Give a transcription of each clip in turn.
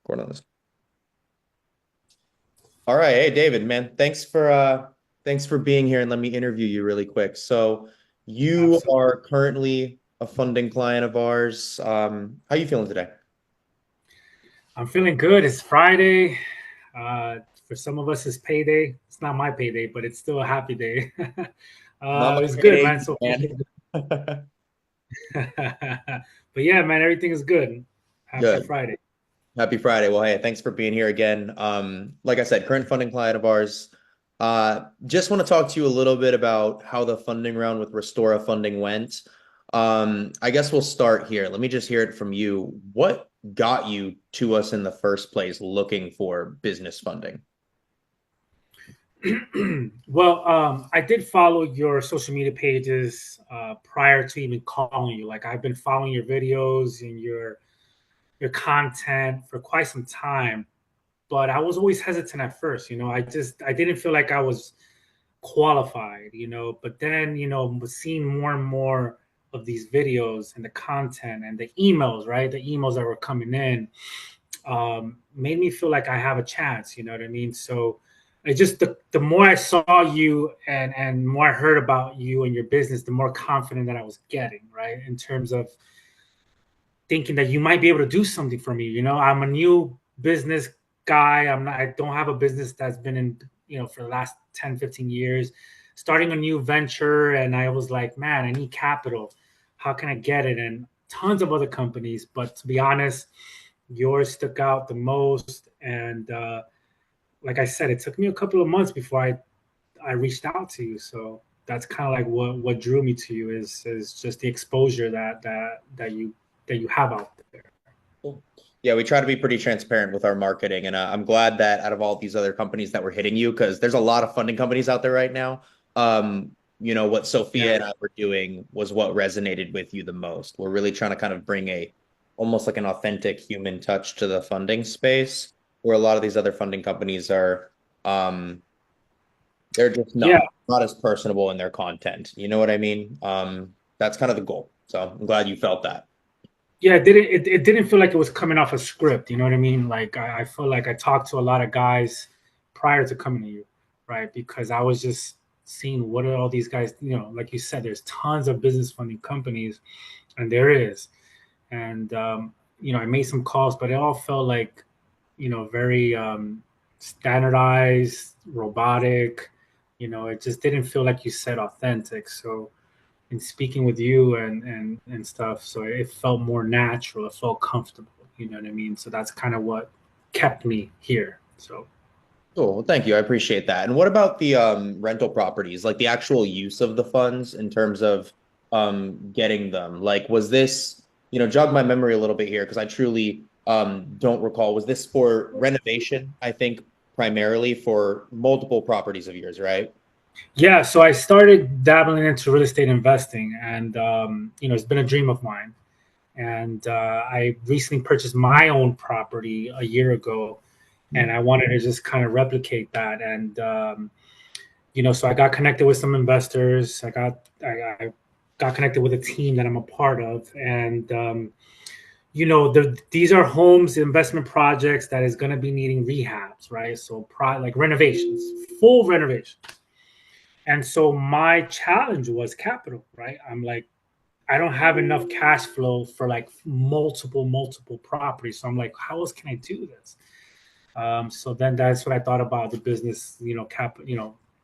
Going on this. All right. Hey, David, man. Thanks for being here and let me interview you really quick. So you Absolutely. are currently a funding client of ours. How you feeling today? I'm feeling good. It's Friday. For some of us, it's payday. It's not my payday, but it's still a happy day. Not my It's good, payday, man. So far, so man. good. But yeah, man, everything is good. Happy Good. Friday. Happy Friday. Well, hey, thanks for being here again. Like I said, current funding client of ours. Just want to talk to you a little bit about how the funding round with Restora Funding went. I guess we'll start here. Let me just hear it from you. What got you to us in the first place looking for business funding? Well, I did follow your social media pages prior to even calling you. Like I've been following your videos and your content for quite some time, but I was always hesitant at first. I didn't feel like I was qualified. But then seeing more and more of these videos and the content and the emails, right? The emails that were coming in made me feel like I have a chance. You know what I mean? So it just the more I saw you and more I heard about you and your business, the more confident that I was getting, right? In terms of thinking that you might be able to do something for me. I'm a new business guy. I don't have a business that's been in, for the last 10, 15 years, starting a new venture. And I was like, man, I need capital. How can I get it? And tons of other companies. But to be honest, yours stuck out the most. And like I said, it took me a couple of months before I reached out to you. So that's kind of like what drew me to you is just the exposure that you have out there. Cool. Yeah, we try to be pretty transparent with our marketing, and I'm glad that out of all these other companies that were hitting you, because there's a lot of funding companies out there right now. What Yeah. Sophia and I were doing was what resonated with you the most. We're really trying to kind of bring a almost like an authentic human touch to the funding space, where a lot of these other funding companies are, um, they're just Yeah. not as personable in their content. You know what I mean? That's kind of the goal. So I'm glad you felt that. Yeah. It didn't feel like it was coming off a script. You know what I mean? Like I feel like I talked to a lot of guys prior to coming to you, right? Because I was just seeing what are all these guys, like you said, there's tons of business funding companies, and there is. And I made some calls, but it all felt like, very standardized, robotic. It just didn't feel like you said authentic. So in speaking with you and stuff, so it felt more natural. It felt comfortable. You know what I mean? So that's kind of what kept me here. So Cool. Well, thank you. I appreciate that. And what about the rental properties, like the actual use of the funds in terms of getting them? Like, was this, jog my memory a little bit here because I truly don't recall. Was this for renovation? I think primarily for multiple properties of yours, right? yeah, so I started dabbling into real estate investing, and it's been a dream of mine. And I recently purchased my own property a year ago, and I wanted to just kind of replicate that. And so I got connected with some investors. I got connected with a team that I'm a part of, and these are homes, investment projects that is going to be needing rehabs, right? So like renovations, full renovations. And so my challenge was capital, right? I'm like, I don't have enough cash flow for like multiple properties. So I'm like, how else can I do this? So then that's what I thought about the business,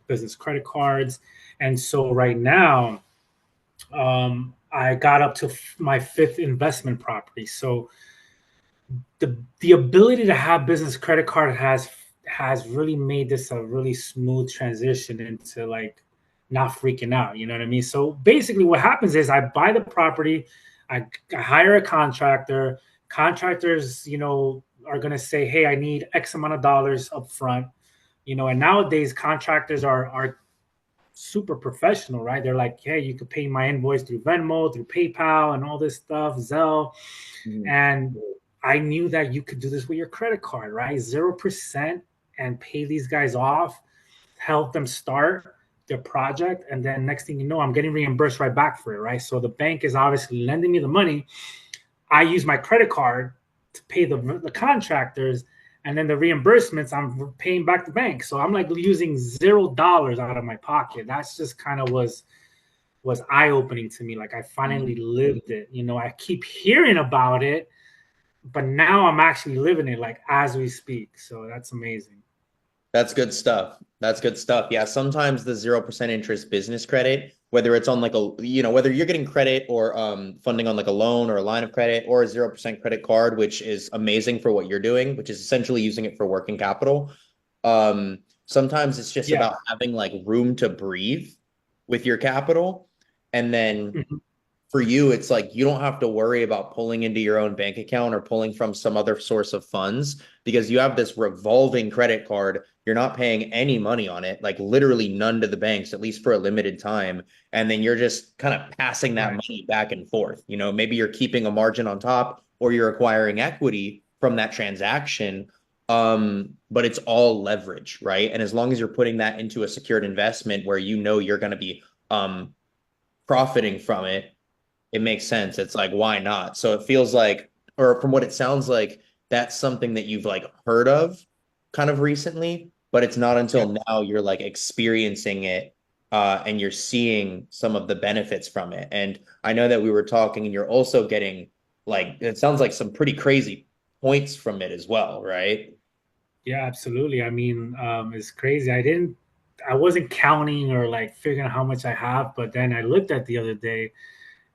business credit cards. And so right now, I got up to my fifth investment property. So the ability to have business credit card has really made this a really smooth transition into like not freaking out. You know what I mean? So basically, what happens is I buy the property, I hire a contractor. Contractors, are going to say, "Hey, I need X amount of dollars up front." And nowadays contractors are super professional, right? They're like, "Hey, you could pay my invoice through Venmo, through PayPal, and all this stuff, Zelle." Mhm. And I knew that you could do this with your credit card, right? 0% and pay these guys off, help them start their project. And then next thing you know, I'm getting reimbursed right back for it, right? So the bank is obviously lending me the money. I use my credit card to pay the contractors, and then the reimbursements I'm paying back the bank. So I'm like using $0 out of my pocket. That's just kind of was eye opening to me. Like I finally lived it. You know, I keep hearing about it, but now I'm actually living it like as we speak. So that's amazing. That's good stuff. That's good stuff. Yeah, sometimes the 0% interest business credit, whether it's on like a, whether you're getting credit or funding on like a loan or a line of credit or a 0% credit card, which is amazing for what you're doing, which is essentially using it for working capital. Sometimes it's just Yeah. about having like room to breathe with your capital. And then Mhm. for you, it's like you don't have to worry about pulling into your own bank account or pulling from some other source of funds because you have this revolving credit card. You're not paying any money on it, like literally none to the banks, at least for a limited time. And then you're just kind of passing that Right. money back and forth. Maybe you're keeping a margin on top or you're acquiring equity from that transaction. But it's all leverage, right? And as long as you're putting that into a secured investment where you're going to be profiting from it, it makes sense. It's like, why not? So it feels like, or from what it sounds like, that's something that you've like heard of kind of recently, but it's not Yeah. until now you're like experiencing it and you're seeing some of the benefits from it. And I know that we were talking and you're also getting like, it sounds like some pretty crazy points from it as well, right? Yeah, absolutely. I mean, it's crazy. I wasn't counting or like figuring out how much I have, but then I looked at the other day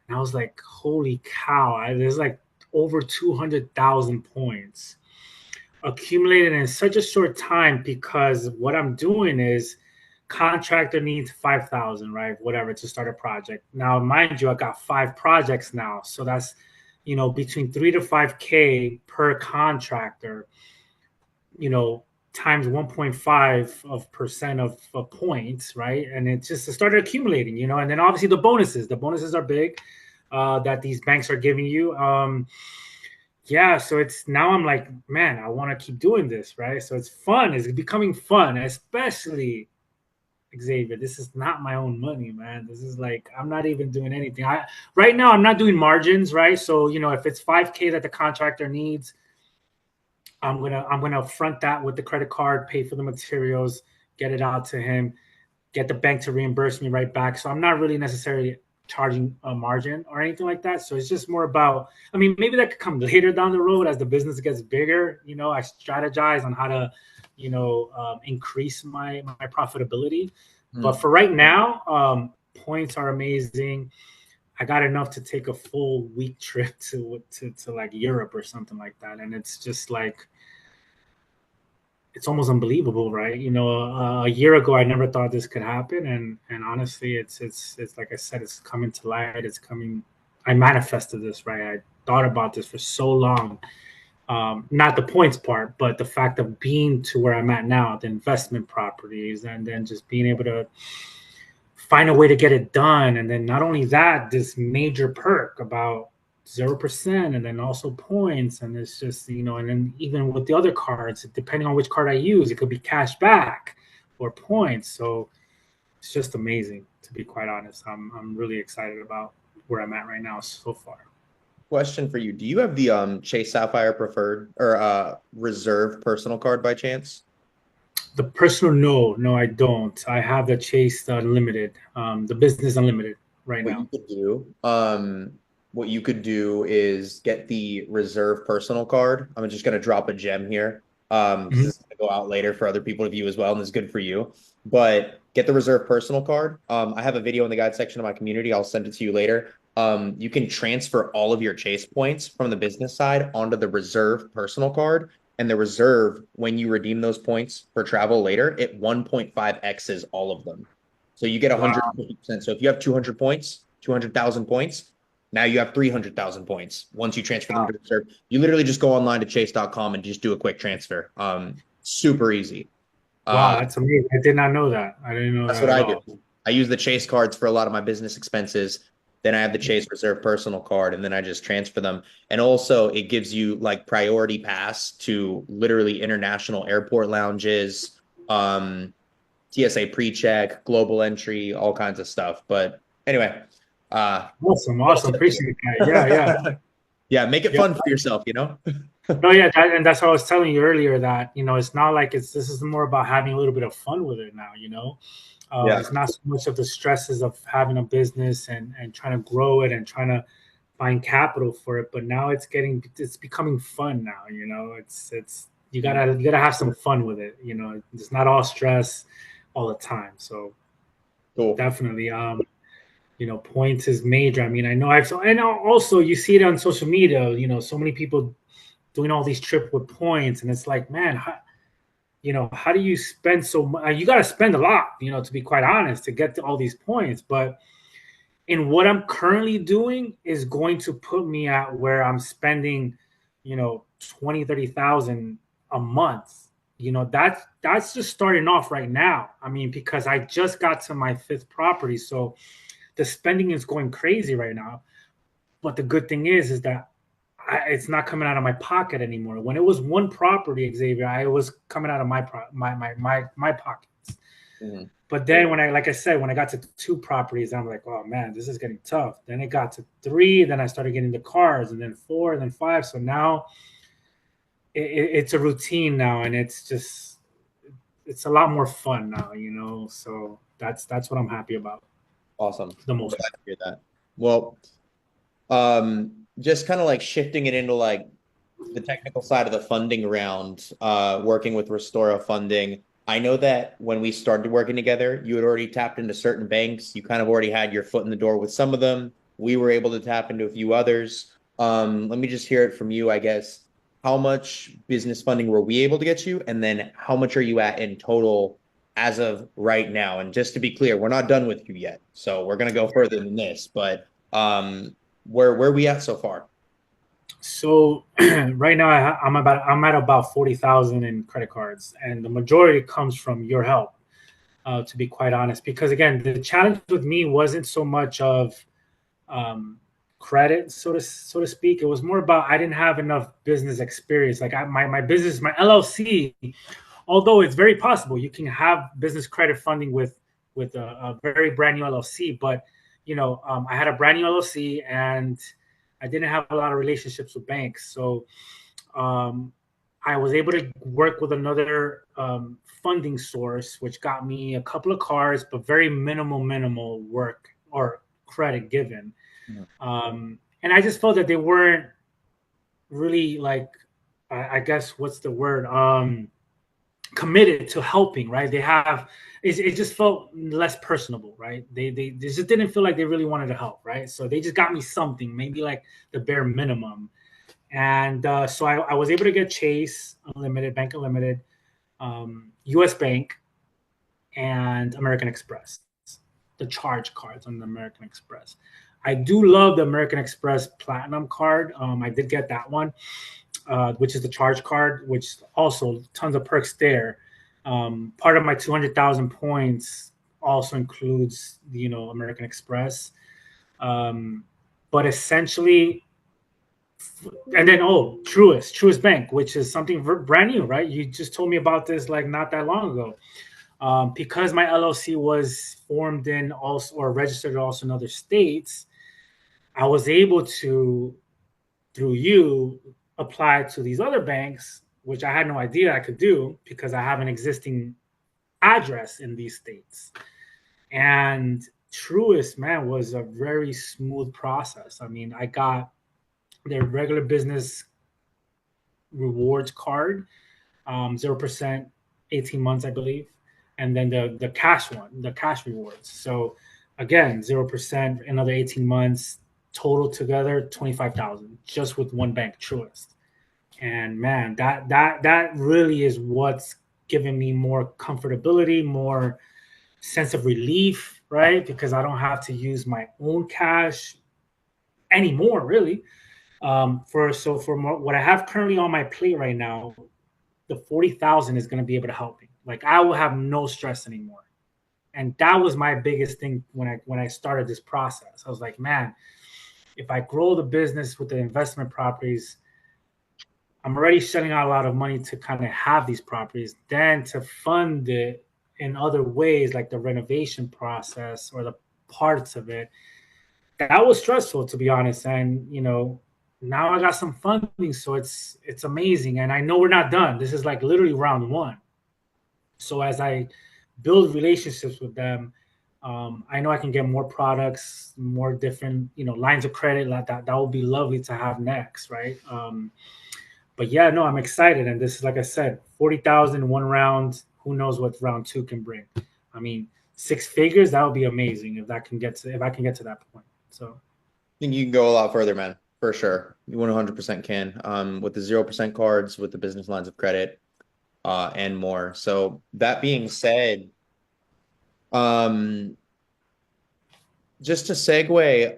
and I was like, holy cow, there's like over 200,000 points accumulated in such a short time because what I'm doing is contractor needs 5,000, right? Whatever to start a project. Now, mind you, I got 5 projects now. So that's, between 3 to 5K per contractor, you know, times 1.5 of percent of points, right? And it just started accumulating, and then obviously the bonuses are big that these banks are giving you. Yeah, so it's now I'm like, man, I want to keep doing this, right? So it's fun. It's becoming fun, especially Xavier. This is not my own money, man. This is like I'm not even doing anything. I right now I'm not doing margins, right? So if it's 5K that the contractor needs, I'm gonna front that with the credit card, pay for the materials, get it out to him, get the bank to reimburse me right back. So I'm not really necessarily charging a margin or anything like that. So it's just more about, I mean, maybe that could come later down the road as the business gets bigger. I strategize on how to, increase my profitability. But Hmm. for right now, points are amazing. I got enough to take a full week trip to like Europe or something like that, and it's just like it's almost unbelievable, right? A year ago, I never thought this could happen, and honestly, it's like I said, it's coming to light. It's coming. I manifested this, right? I thought about this for so long. Not the points part, but the fact of being to where I'm at now, the investment properties, and then just being able to find a way to get it done. And then not only that, this major perk about 0%, and then also points. And it's just, and then even with the other cards, depending on which card I use, it could be cash back or points. So it's just amazing, to be quite honest. I'm really excited about where I'm at right now so far. Question for you. Do you have the Chase Sapphire preferred or reserve personal card by chance? The personal, no, I don't. I have the Chase Unlimited, the Business Unlimited right what now. you could do, what you could do is get the reserve personal card. I'm just gonna drop a gem here, because Mhm. this is gonna go out later for other people to view as well, and it's good for you. But get the reserve personal card. I have a video in the guide section of my community. I'll send it to you later. You can transfer all of your Chase points from the business side onto the reserve personal card. And the reserve, when you redeem those points for travel later, it 1.5x's all of them. So you get Wow. 150%. So if you have 200 points, 200,000 points, now you have 300,000 points once you transfer them to reserve. You literally just go online to chase.com and just do a quick transfer. Super easy. Wow, Uh, that's amazing. I did not know that. I didn't know that's that what at I do. all. I use the Chase cards for a lot of my business expenses. Then I have the Chase Reserve personal card, and then I just transfer them. And also, it gives you like priority pass to literally international airport lounges, TSA pre-check, global entry, all kinds of stuff. But anyway, uh, Awesome, little awesome. tip Appreciate that. Yeah, yeah, there. Yeah, make it yeah. fun for yourself. No, yeah, and that's what I was telling you earlier, that it's not like this is more about having a little bit of fun with it now. Yeah, It's not so much of the stresses of having a business and trying to grow it and trying to find capital for it, but now it's becoming fun now. It's you gotta have some fun with it. It's not all stress all the time. So cool. definitely, points is major. I mean, I know I've and also you see it on social media. So many people doing all these trips with points, and it's like, man, how do you spend so much? You got to spend a lot, to be quite honest, to get to all these points. But in what I'm currently doing is going to put me at where I'm spending, 20, 30,000 a month. That's just starting off right now. I mean, because I just got to my fifth property, so the spending is going crazy right now. But the good thing is that it's not coming out of my pocket anymore. When it was one property, Xavier, I was coming out of my pockets. Mhm. But then like I said, when I got to two properties, I'm like, oh man, this is getting tough. Then it got to three, then I started getting the cars, and then four, and then five. So now it's a routine now, and it's a lot more fun now. So that's what I'm happy about Awesome. the I'm most. glad to hear that. Well, just kind of like shifting it into like the technical side of the funding round, working with Restora Funding. I know that when we started working together, you had already tapped into certain banks. You kind of already had your foot in the door with some of them. We were able to tap into a few others. Let me just hear it from you, I guess. How much business funding were we able to get you? And then how much are you at in total as of right now? And just to be clear, we're not done with you yet. So we're gonna go further than this, but where are we at so far? So right now I'm at about 40,000 in credit cards, and the majority comes from your help. To be quite honest, because again, the challenge with me wasn't so much of um, credit, so to speak. It was more about I didn't have enough business experience. Like my business, my LLC, although it's very possible you can have business credit funding with a very brand new LLC, but I had a brand new LLC and I didn't have a lot of relationships with banks, so um, I was able to work with another funding source, which got me a couple of cars, but very minimal work or credit given. Mhm. And I just felt that they weren't really like, I guess what's the word? Committed to helping, right? It just felt less personable, right? They just didn't feel like they really wanted to help, right? So they just got me something, maybe like the bare minimum. And so I was able to get Chase Unlimited, Bank Unlimited, US Bank, and American Express, the charge cards on the American Express. I do love the American Express Platinum card. I did get that one, which is the charge card, which also tons of perks there. Part of my 200,000 points also includes, American Express. Um, but essentially, and then Truist Bank, which is something brand new, right? You just told me about this like not that long ago. Because my LLC was formed in also or registered also in other states, I was able to, through you, apply to these other banks, which I had no idea I could do because I have an existing address in these states. And Truist, man, was a very smooth process. I mean, I got their regular business rewards card, 0%, 18 months, I believe. And then the cash one, the cash rewards. So again, 0%, another 18 months, total together 25,000 just with one bank, Truist. And man, that really is what's giving me more comfortability, more sense of relief, right? Because I don't have to use my own cash anymore, really. For what I have currently on my plate right now, the 40,000 is going to be able to help me. Like I will have no stress anymore. And that was my biggest thing when I started this process. I was like, man, if I grow the business with the investment properties, I'm already shelling out a lot of money to kind of have these properties. Then to fund it in other ways, like the renovation process or the parts of it, that was stressful, to be honest. And now I got some funding, so it's amazing. And I know we're not done. This is like literally round one. So as I build relationships with them, I know I can get more products, more different, lines of credit like that. That would be lovely to have next, right? But yeah, no, I'm excited. And this is, like I said, 40,000 one round. Who knows what round two can bring? I mean, six figures. That would be amazing if if I can get to that point. So Think you can go a lot further, man, for sure. You 100% can. With the 0% cards, with the business lines of credit, and more. So that being said, um, just to segue,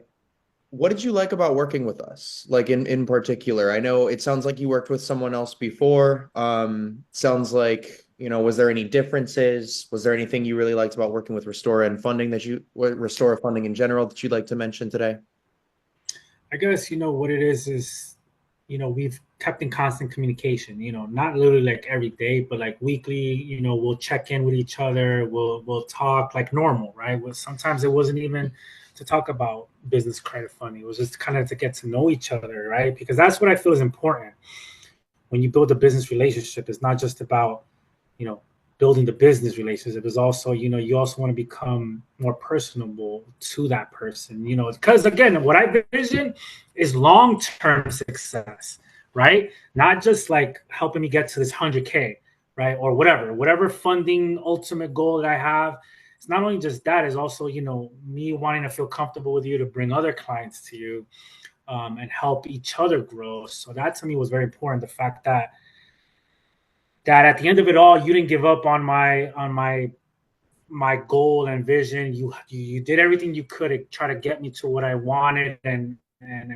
what did you like about working with us? Like in particular, I know it sounds like you worked with someone else before. Sounds like, was there any differences? Was there anything you really liked about working with Restora and funding Restora funding in general that you'd like to mention today? I guess what it is we've kept in constant communication. Not literally like every day, but like weekly. We'll check in with each other. We'll talk like normal, right? Well, sometimes it wasn't even to talk about business credit funding. It was just kind of to get to know each other, right? Because that's what I feel is important when you build a business relationship. It's not just about you know building the business relationship. Is also you also want to become more personable to that person. Because again, what I vision is long-term success, right? Not just like helping me get to this 100K, right? Or whatever funding ultimate goal that I have. It's not only just that, it's also me wanting to feel comfortable with you to bring other clients to you, and help each other grow. So that to me was very important. The fact that at the end of it all, you didn't give up on my goal and vision. You did everything you could to try to get me to what I wanted and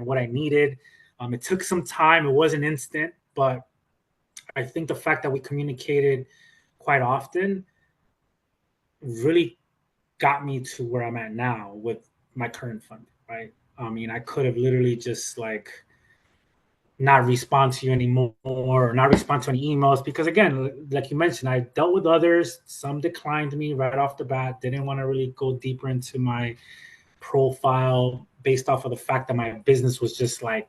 what I needed. It took some time. It wasn't instant, but I think the fact that we communicated quite often really got me to where I'm at now with my current funding. Right. I mean, I could have literally just like not respond to you anymore or not respond to any emails because again, like you mentioned, I dealt with others. Some declined me right off the bat, didn't want to really go deeper into my profile based off of the fact that my business was just like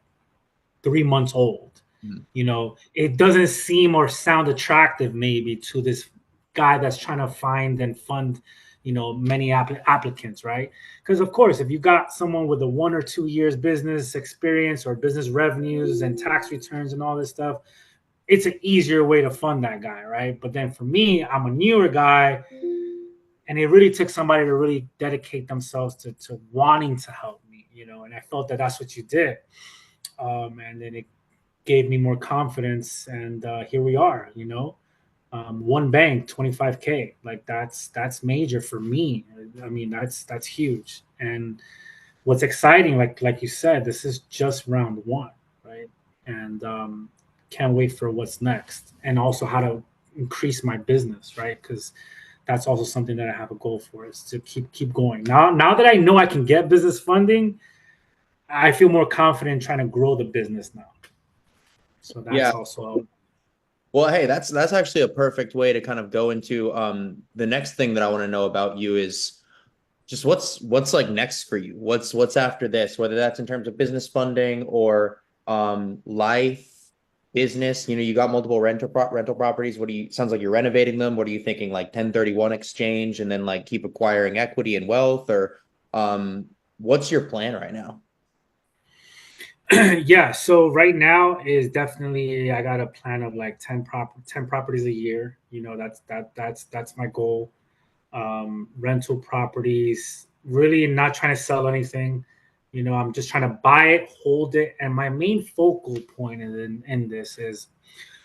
3 months old. Mhm. It doesn't seem or sound attractive maybe to this guy that's trying to find and fund many applicants, right? Because of course, if you got someone with a 1 or 2 years business experience or business revenues and tax returns and all this stuff, it's an easier way to fund that guy, right? But then for me, I'm a newer guy, and it really took somebody to really dedicate themselves to wanting to help me, and I felt that that's what you did. And then it gave me more confidence, and here we are. One bank, 25K, like that's major for me. I mean, that's huge. And what's exciting, like you said, this is just round one, right? And can't wait for what's next, and also how to increase my business, right? Because that's also something that I have a goal for, is to keep going. Now that I know I can get business funding, I feel more confident in trying to grow the business now. So Yeah. that's also Well, hey, that's actually a perfect way to kind of go into the next thing that I want to know about you is just what's like next for you. What's after this, whether that's in terms of business funding or life, business. You got multiple rental properties. What do you sounds like you're renovating them. What are you thinking, like 1031 exchange and then like keep acquiring equity and wealth, or what's your plan right now? yeah. So right now is definitely I got a plan of like 10 properties a year. That's my goal. Rental properties, really not trying to sell anything. I'm just trying to buy it, hold it. And my main focal point in this is,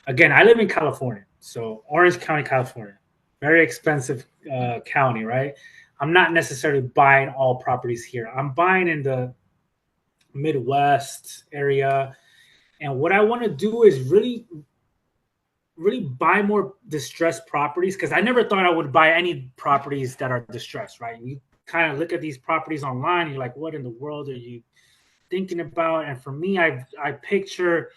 again, I live in California. So Orange County, California, very expensive county, right? I'm not necessarily buying all properties here. I'm buying in the Midwest area. And what I want to do is really buy more distressed properties, because I never thought I would buy any properties that are distressed, right? You kind of look at these properties online, you're like, what in the world are you thinking about? And for me, I picture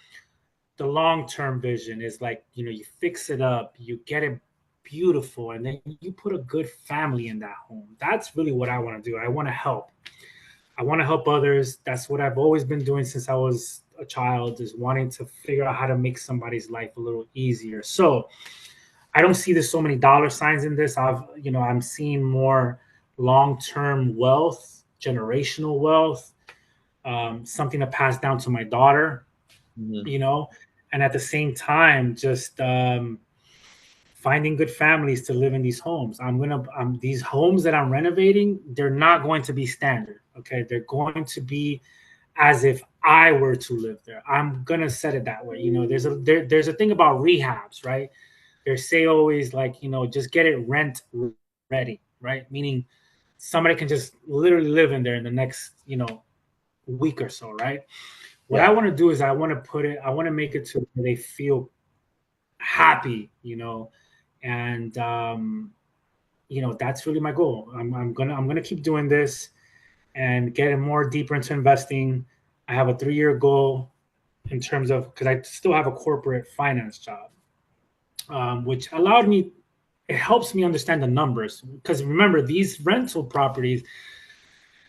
the long-term vision is like, you fix it up, you get it beautiful, and then you put a good family in that home. That's really what I want to do. I want to help. I want to help others. That's what I've always been doing since I was a child, is wanting to figure out how to make somebody's life a little easier. So I don't see there's so many dollar signs in this. I'm seeing more long-term wealth, generational wealth, something to pass down to my daughter, Mhm. you know, and at the same time, just finding good families to live in these homes. These homes that I'm renovating, they're not going to be standard. Okay, they're going to be as if I were to live there. I'm gonna set it that way. There's a thing about rehabs, right? They say always like, just get it rent ready, right? Meaning somebody can just literally live in there in the next, week or so, right? What I Yeah. want to do is I want to make it to where they feel happy, and that's really my goal. I'm gonna keep doing this and getting more deeper into investing. I have a 3-year goal in terms of, because I still have a corporate finance job, which allowed me. It helps me understand the numbers, because remember, these rental properties,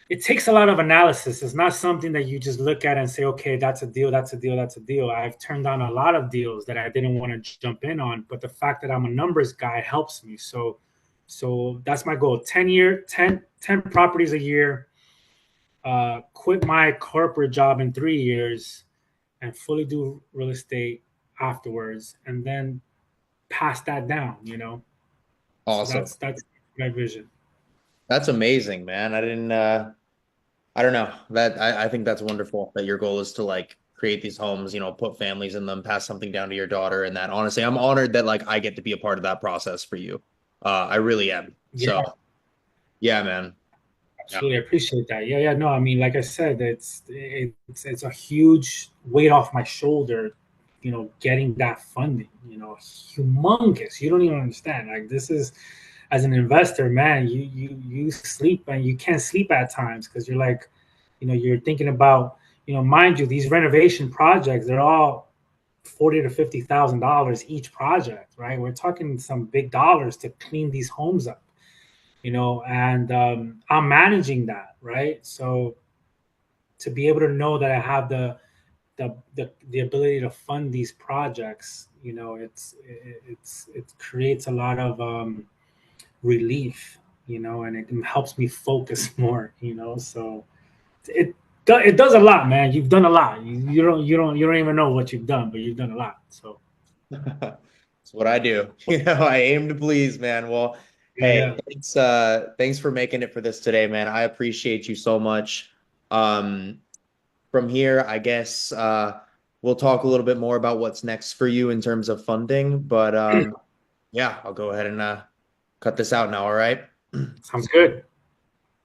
it takes a lot of analysis. It's not something that you just look at and say, okay, that's a deal, that's a deal, that's a deal. I've turned down a lot of deals that I didn't want to jump in on, but the fact that I'm a numbers guy helps me. So that's my goal. 10 properties a year, quit my corporate job in 3 years, and fully do real estate afterwards, and then pass that down. So Awesome. that's my vision. That's amazing, man. I don't know. I think that's wonderful that your goal is to like create these homes, put families in them, pass something down to your daughter. And that honestly, I'm honored that like I get to be a part of that process for you. I really am. Yeah, So yeah, man. Yeah. absolutely. I appreciate that. Yeah, yeah. No, I mean, like I said, it's a huge weight off my shoulder, getting that funding, humongous. You don't even understand. Like, this is, as an investor, man, you sleep, and you can't sleep at times, because you're like, you're thinking about, mind you, these renovation projects, they're all $40,000 to $50,000 each project, right? We're talking some big dollars to clean these homes up, and I'm managing that, right? So to be able to know that I have the ability to fund these projects, it creates a lot of relief, and it helps me focus more, so it it does a lot, man. You've done a lot. You don't even know what you've done, but you've done a lot. So That's what I do. I aim to please, man. Well, yeah, hey, yeah, thanks for making it for this today, man. I appreciate you so much. Um, from here, I guess we'll talk a little bit more about what's next for you in terms of funding. But yeah, I'll go ahead and cut this out now. All right. sounds good.